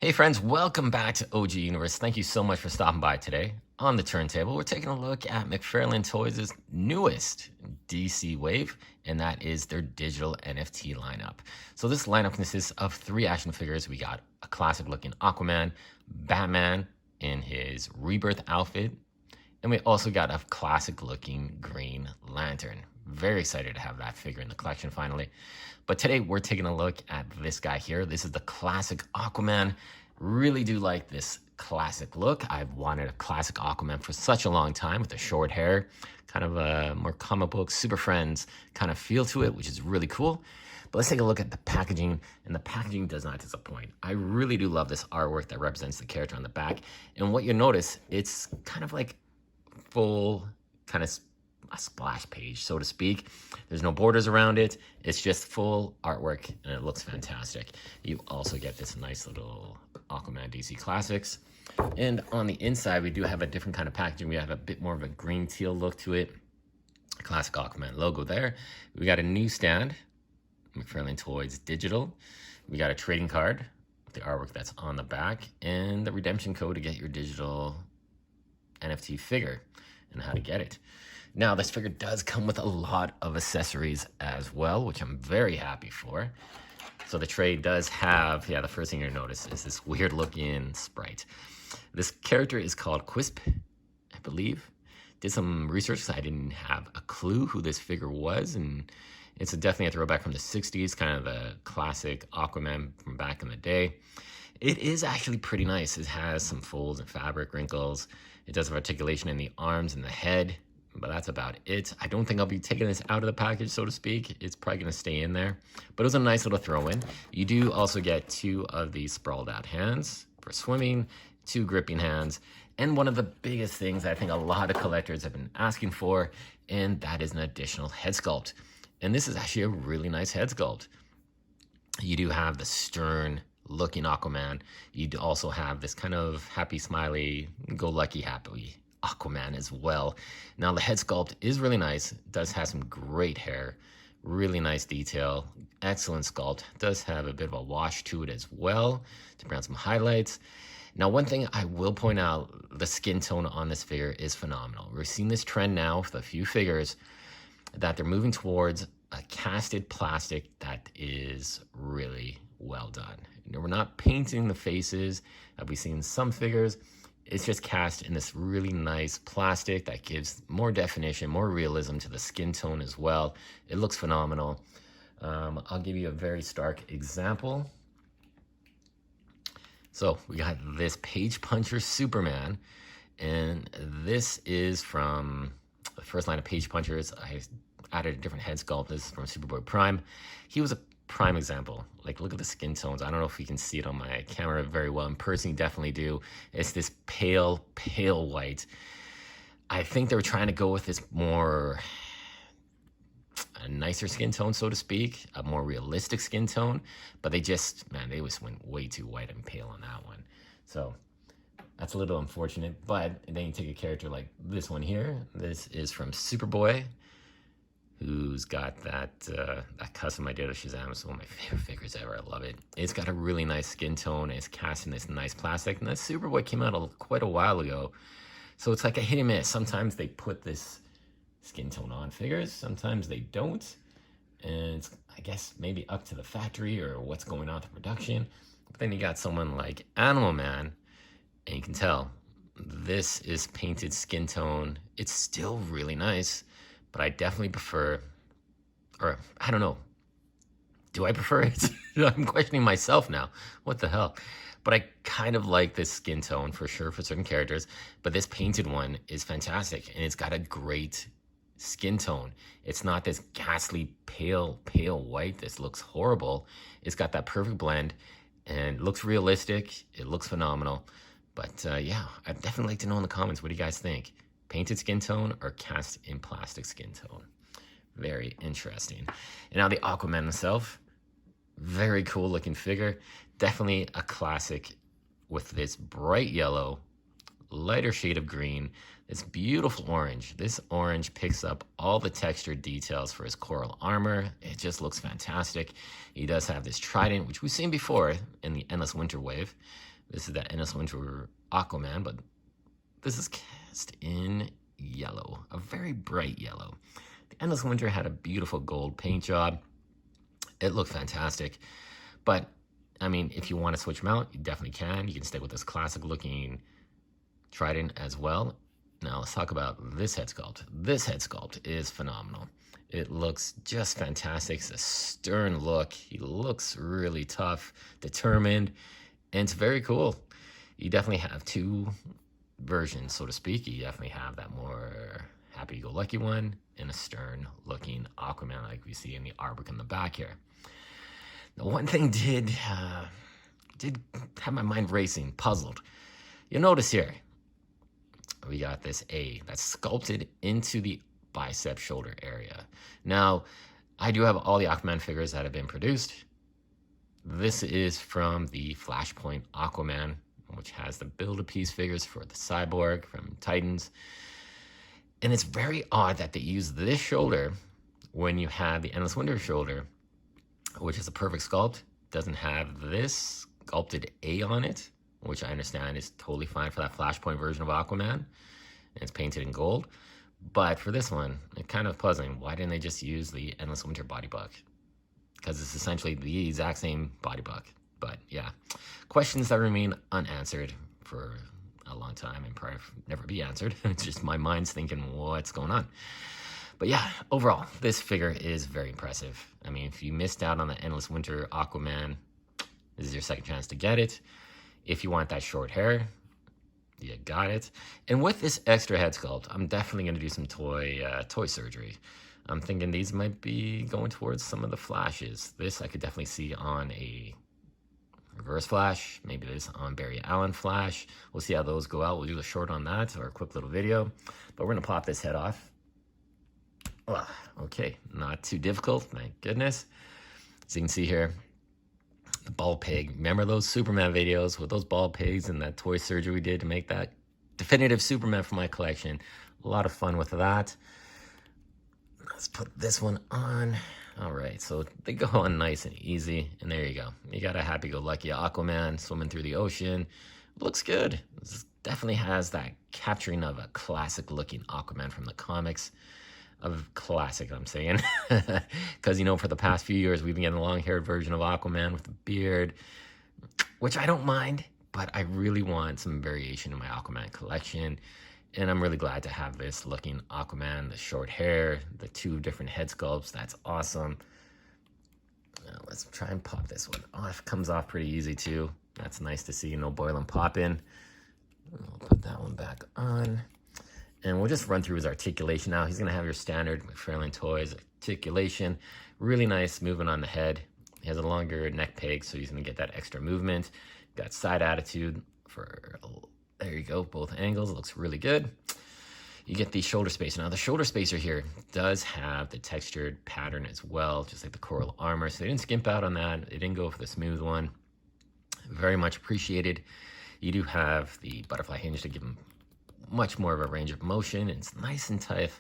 Hey friends, welcome back to OG Universe. Thank you so much for stopping by today. On the turntable, we're taking a look at Mcfarlane Toys' newest DC wave, and that is their digital NFT lineup. So this lineup consists of 3 action figures. We got a classic looking Aquaman, Batman in his rebirth outfit, and we also got a classic looking Green Lantern. Very excited to have that figure in the collection finally. But today we're taking a look at this guy here. This is the classic Aquaman. Really do like this classic look. I've wanted a classic Aquaman for such a long time with the short hair, kind of a more comic book, Super Friends kind of feel to it, which is really cool. But let's take a look at the packaging, and the packaging does not disappoint. I really do love this artwork that represents the character on the back. And what you'll notice, it's kind of like full kind of a splash page, so to speak. There's no borders around it. It's just full artwork, and it looks fantastic. You also get this nice little Aquaman DC Classics. And on the inside, we do have a different kind of packaging. We have a bit more of a green teal look to it. Classic Aquaman logo there. We got a new stand, Mcfarlane Toys Digital. We got a trading card with the artwork that's on the back, and the redemption code to get your digital NFT figure and how to get it. Now, this figure does come with a lot of accessories as well, which I'm very happy for. So the tray does have, the first thing you'll notice is this weird looking sprite. This character is called Quisp, I believe. Did some research because I didn't have a clue who this figure was, and it's definitely a throwback from the 60s, kind of the classic Aquaman from back in the day. It is actually pretty nice. It has some folds and fabric wrinkles. It does have articulation in the arms and the head, but that's about it. I don't think I'll be taking this out of the package, so to speak. It's probably going to stay in there, but it was a nice little throw-in. You do also get 2 of these sprawled out hands for swimming, 2 gripping hands, and one of the biggest things I think a lot of collectors have been asking for, and that is an additional head sculpt. And this is actually a really nice head sculpt. You do have the stern looking Aquaman. You also have this kind of happy, smiley, go lucky, happy Aquaman as well. Now the head sculpt is really nice. It does have some great hair, really nice detail, excellent sculpt. It does have a bit of a wash to it as well to bring out some highlights. Now, one thing I will point out, the skin tone on this figure is phenomenal. We're seeing this trend now with a few figures that they're moving towards a casted plastic that is really well done. We're not painting the faces that we see in some figures. It's just cast in this really nice plastic that gives more definition, more realism to the skin tone as well. It looks phenomenal. I'll give you a very stark example. So we got this Page Puncher Superman, and this is from the first line of Page Punchers. I added a different head sculpt. This is from Superboy Prime. He was a prime example. Like, look at the skin tones. I don't know if you can see it on my camera very well. In person, you definitely do. It's this pale white. I think they were trying to go with this more, a nicer skin tone, so to speak, a more realistic skin tone, but they just, man, they just went way too white and pale on that one. So that's a little unfortunate, but then you take a character like this one here. This is from Superboy, who's got that custom I did of Shazam. It's one of my favorite figures ever. I love it. It's got a really nice skin tone. It's cast in this nice plastic. And that Superboy came out quite a while ago. So it's like a hit and miss. Sometimes they put this skin tone on figures. Sometimes they don't. And it's, I guess, maybe up to the factory or what's going on with production. But then you got someone like Animal Man, and you can tell this is painted skin tone. It's still really nice. But I definitely prefer, or I don't know, do I prefer it? I'm questioning myself now. What the hell? But I kind of like this skin tone for sure for certain characters. But this painted one is fantastic, and it's got a great skin tone. It's not this ghastly pale white. This looks horrible. It's got that perfect blend, and looks realistic. It looks phenomenal. But yeah, I'd definitely like to know in the comments, what do you guys think? Painted skin tone or cast in plastic skin tone? Very interesting. And now the Aquaman himself, very cool looking figure. Definitely a classic with this bright yellow, lighter shade of green, this beautiful orange. This orange picks up all the textured details for his coral armor. It just looks fantastic. He does have this trident, which we've seen before in the Endless Winter Wave. This is the Endless Winter Aquaman, but this is cast in yellow, a very bright yellow. The Endless Winter had a beautiful gold paint job. It looked fantastic. But, I mean, if you want to switch them out, you definitely can. You can stick with this classic looking trident as well. Now, let's talk about this head sculpt. This head sculpt is phenomenal. It looks just fantastic. It's a stern look. He looks really tough, determined, and it's very cool. You definitely have two versions, so to speak. You definitely have that more happy-go-lucky one and a stern-looking Aquaman like we see in the artwork in the back here. The one thing did have my mind racing, puzzled. You'll notice here, we got this A that's sculpted into the bicep shoulder area. Now, I do have all the Aquaman figures that have been produced. This is from the Flashpoint Aquaman, which has the Build-A-Piece figures for the Cyborg from Titans. And it's very odd that they use this shoulder when you have the Endless Winter shoulder, which is a perfect sculpt. Doesn't have this sculpted A on it, which I understand is totally fine for that Flashpoint version of Aquaman. And it's painted in gold. But for this one, it's kind of puzzling. Why didn't they just use the Endless Winter body buck? Because it's essentially the exact same body buck. But yeah, questions that remain unanswered for a long time and probably never be answered. It's just my mind's thinking, what's going on? But yeah, overall, this figure is very impressive. I mean, if you missed out on the Endless Winter Aquaman, this is your second chance to get it. If you want that short hair, you got it. And with this extra head sculpt, I'm definitely going to do some toy surgery. I'm thinking these might be going towards some of the flashes. This I could definitely see on a Reverse Flash, maybe this on Barry Allen Flash. We'll see how those go out. We'll do a short on that or a quick little video. But we're going to pop this head off. Okay, not too difficult, thank goodness. As you can see here, the ball pig. Remember those Superman videos with those ball pigs and that toy surgery we did to make that definitive Superman for my collection? A lot of fun with that. Let's put this one on. All right, so they go on nice and easy, and there you go. You got a happy-go-lucky Aquaman swimming through the ocean. Looks good. This definitely has that capturing of a classic-looking Aquaman from the comics. Of classic, I'm saying. Because, you know, for the past few years, we've been getting a long-haired version of Aquaman with a beard, which I don't mind, but I really want some variation in my Aquaman collection. And I'm really glad to have this looking Aquaman, the short hair, the two different head sculpts. That's awesome. Now, let's try and pop this one off. Comes off pretty easy, too. That's nice to see. No boiling popping. I'll put that one back on. And we'll just run through his articulation now. He's going to have your standard Mcfarlane Toys articulation. Really nice movement on the head. He has a longer neck peg, so he's going to get that extra movement. Got side attitude for, there you go, both angles. It looks really good. You get the shoulder spacer. Now, the shoulder spacer here does have the textured pattern as well, just like the coral armor. So they didn't skimp out on that. They didn't go for the smooth one. Very much appreciated. You do have the butterfly hinge to give him much more of a range of motion. It's nice and tight,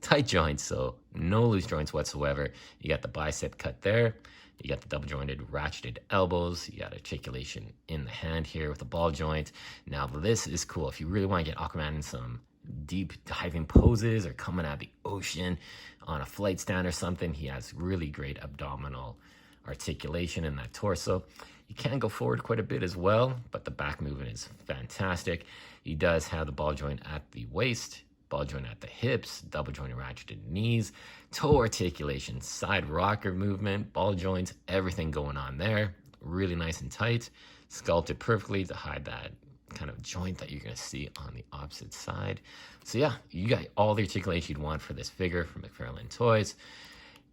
tight joints, so no loose joints whatsoever. You got the bicep cut there. You got the double jointed ratcheted elbows. You got articulation in the hand here with the ball joint. Now this is cool. If you really want to get Aquaman in some deep diving poses or coming out of the ocean on a flight stand or something, he has really great abdominal articulation in that torso. He can go forward quite a bit as well, but the back movement is fantastic. He does have the ball joint at the waist, ball joint at the hips, double jointed ratcheted knees, toe articulation, side rocker movement, ball joints, everything going on there. Really nice and tight, sculpted perfectly to hide that kind of joint that you're going to see on the opposite side. So yeah, you got all the articulation you'd want for this figure from Mcfarlane Toys,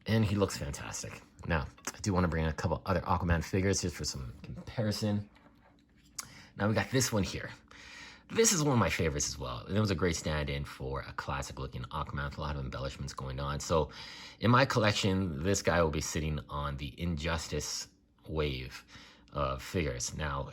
and he looks fantastic. Now, I do want to bring in a couple other Aquaman figures just for some comparison. Now, we got this one here. This is one of my favorites as well. It was a great stand-in for a classic-looking Aquaman with a lot of embellishments going on. So, in my collection, this guy will be sitting on the Injustice wave of figures. Now,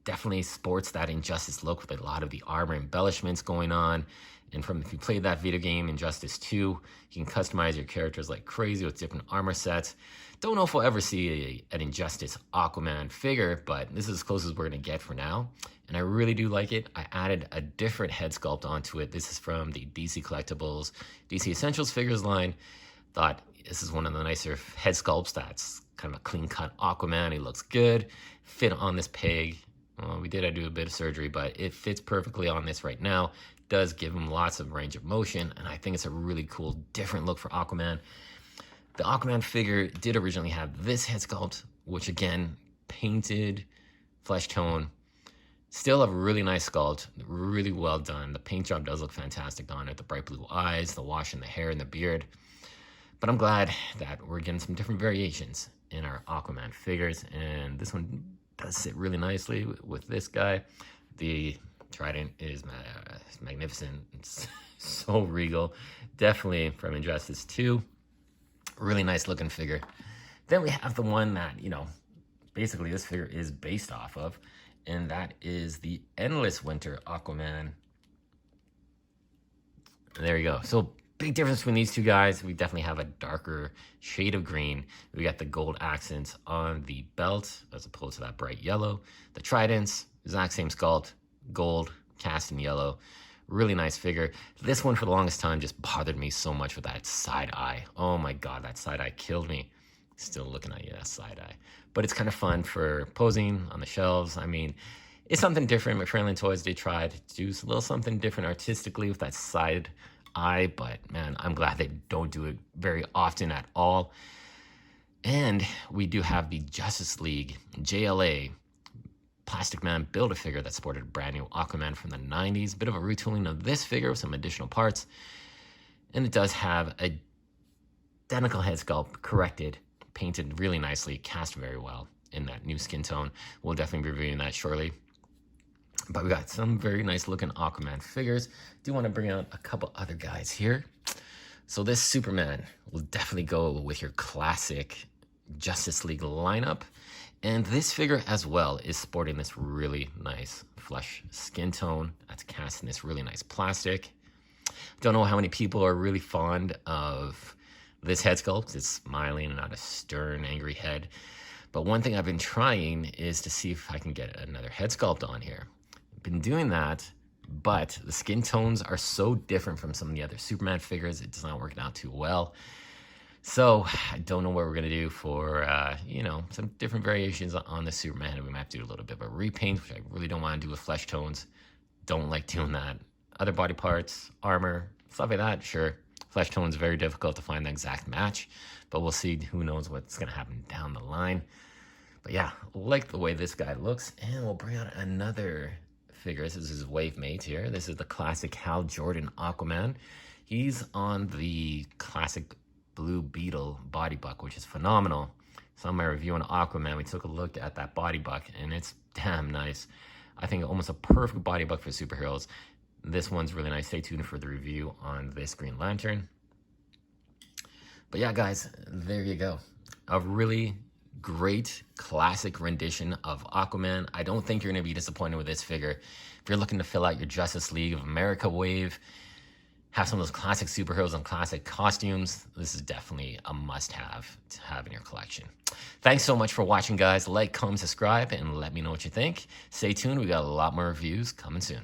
definitely sports that Injustice look with a lot of the armor embellishments going on. And from if you played that video game, Injustice 2, you can customize your characters like crazy with different armor sets. Don't know if we'll ever see an Injustice Aquaman figure, but this is as close as we're going to get for now. And I really do like it. I added a different head sculpt onto it. This is from the DC Collectibles, DC Essentials figures line. Thought this is one of the nicer head sculpts that's kind of a clean-cut Aquaman. He looks good. Fit on this peg. Well, we did do a bit of surgery, but it fits perfectly on this right now. Does give him lots of range of motion, and I think it's a really cool, different look for Aquaman. The Aquaman figure did originally have this head sculpt, which again, painted, flesh tone. Still a really nice sculpt, really well done. The paint job does look fantastic on it. The bright blue eyes, the wash in the hair and the beard. But I'm glad that we're getting some different variations in our Aquaman figures, and this one does sit really nicely with this guy. The trident is magnificent. It's so regal. Definitely from Injustice 2. Really nice looking figure. Then we have the one that, you know, basically this figure is based off of, and that is the Endless Winter Aquaman. There you go. So big difference between these two guys. We definitely have a darker shade of green. We got the gold accents on the belt as opposed to that bright yellow. The tridents, exact same sculpt, gold, cast in yellow. Really nice figure. This one for the longest time just bothered me so much with that side eye. Oh my God, that side eye killed me. Still looking at you, that side eye. But it's kind of fun for posing on the shelves. I mean, it's something different. Mcfarlane Toys, they tried to do a little something different artistically with that side eye, but man, I'm glad they don't do it very often at all. And we do have the Justice League JLA Plastic Man Build-A-Figure that sported a brand new Aquaman from the 90s. Bit of a retooling of this figure with some additional parts. And it does have a identical head sculpt, corrected, painted really nicely, cast very well in that new skin tone. We'll definitely be reviewing that shortly. But we got some very nice looking Aquaman figures. Do want to bring out a couple other guys here. So this Superman will definitely go with your classic Justice League lineup. And this figure as well is sporting this really nice flesh skin tone that's cast in this really nice plastic. Don't know how many people are really fond of this head sculpt. It's smiling and not a stern, angry head. But one thing I've been trying is to see if I can get another head sculpt on here. I've been doing that, but the skin tones are so different from some of the other Superman figures. It does not work out too well. So I don't know what we're going to do for, you know, some different variations on the Superman. We might have to do a little bit of a repaint, which I really don't want to do with flesh tones. Don't like doing that. Other body parts, armor, stuff like that, sure. Flesh tones, very difficult to find the exact match, but we'll see. Who knows what's going to happen down the line. But yeah, like the way this guy looks. And we'll bring out another figure. This is his wave mate here. This is the classic Hal Jordan Aquaman. He's on the classic Blue Beetle body buck, which is phenomenal. So on my review on Aquaman, we took a look at that body buck, and it's damn nice. I think almost a perfect body buck for superheroes. This one's really nice. Stay tuned for the review on this Green Lantern. But yeah, guys, there you go. A really great classic rendition of Aquaman. I don't think you're going to be disappointed with this figure. If you're looking to fill out your Justice League of America wave, have some of those classic superheroes and classic costumes, this is definitely a must-have to have in your collection. Thanks so much for watching, guys. Like, comment, subscribe, and let me know what you think. Stay tuned. We got a lot more reviews coming soon.